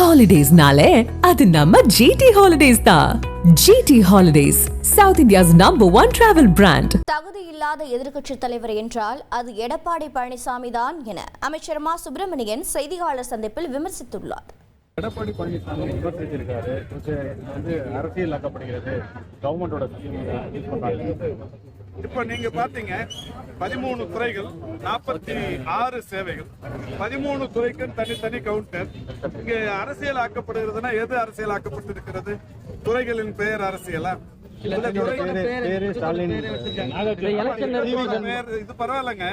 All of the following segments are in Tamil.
Holidays-nale, அது நம்ம GT Holidays தான். GT Holidays, South India's #1 travel brand. தகுதி இல்லாத எதிர்க்கட்சி தலைவர் என்றால் அது எடப்பாடி பழனிசாமி தான் என அமைச்சர் மா சுப்பிரமணியன் செய்தியாளர் சந்திப்பில் விமர்சித்துள்ளார். எடப்பாடி பழனிசாமி விமர்சிச்சிருக்காரு. அரசியலாக்கப்படுகிறது கவர்மெண்டோட. இப்ப நீங்க பாத்தீங்க 13 துறைகள் 46 சேவைகள் 13 துறைக்கு தனித்தனி கவுண்டர். இங்க அரசியல் ஆக்கப்படுகிறதுனா எது அரசியல் ஆக்கப்பட்டிருக்கிறது? துறைகளின் பெயர் அரசியலா? இது பரவாயில்லங்க.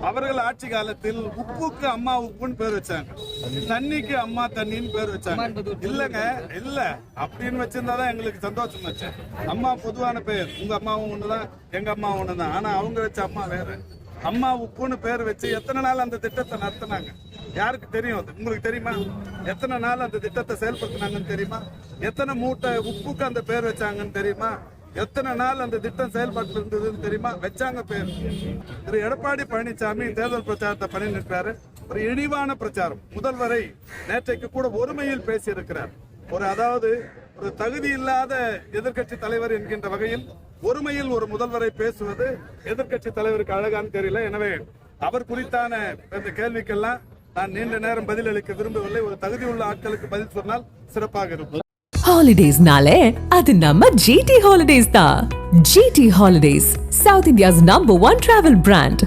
அவர்கள் ஆட்சி காலத்தில் உப்புக்கு அம்மா உப்புன்னு பேர் வச்சாங்க, தண்ணிக்கு அம்மா தண்ணின்னு பேர் வச்சாங்க. இல்லங்க, இல்ல அப்படின்னு வச்சிருந்தாதான் எங்களுக்கு சந்தோஷம் வச்சு. அம்மா பொதுவான பெயர், உங்க அம்மாவும் ஒண்ணுதான் எங்க அம்மாவும் ஒண்ணுதான். ஆனா அவங்க வச்ச அம்மா வேற. அம்மா உப்புன்னு பேர் வச்சு எத்தனை நாள் அந்த திட்டத்தை நடத்தினாங்க யாருக்கு தெரியும்? அது உங்களுக்கு தெரியுமா? எத்தனை நாள் அந்த திட்டத்தை செயல்படுத்தினாங்கன்னு தெரியுமா? எத்தனை மூட்டை உப்புக்கு அந்த பேர் வச்சாங்கன்னு தெரியுமா? எத்தனை நாள் அந்த திட்டம் செயல்பாட்டில் இருந்ததுன்னு தெரியுமா? வச்சாங்க பேர். திரு எடப்பாடி பழனிசாமி தேர்தல் பிரச்சாரத்தை பண்ணி நிற்கிறாரு. ஒரு இழிவான பிரச்சாரம். முதல்வரை நேற்றைக்கு கூட ஒருமையில் பேசியிருக்கிறார். அதாவது ஒரு தகுதி இல்லாத எதிர்கட்சி தலைவர் என்கின்ற வகையில் ஒருமையில் ஒரு முதல்வரை பேசுவது எதிர்கட்சி தலைவருக்கு அழகான்னு தெரியல. எனவே அவர் குறித்தான இந்த கேள்விக்கெல்லாம் நான் நீண்ட நேரம் பதில் அளிக்க விரும்பவில்லை. ஒரு தகுதி உள்ள ஆட்களுக்கு பதில் சொன்னால் சிறப்பாக இருக்கும். Holidays-nale, அது நம்ம GT Holidays தான். GT Holidays, South India's #1 travel brand.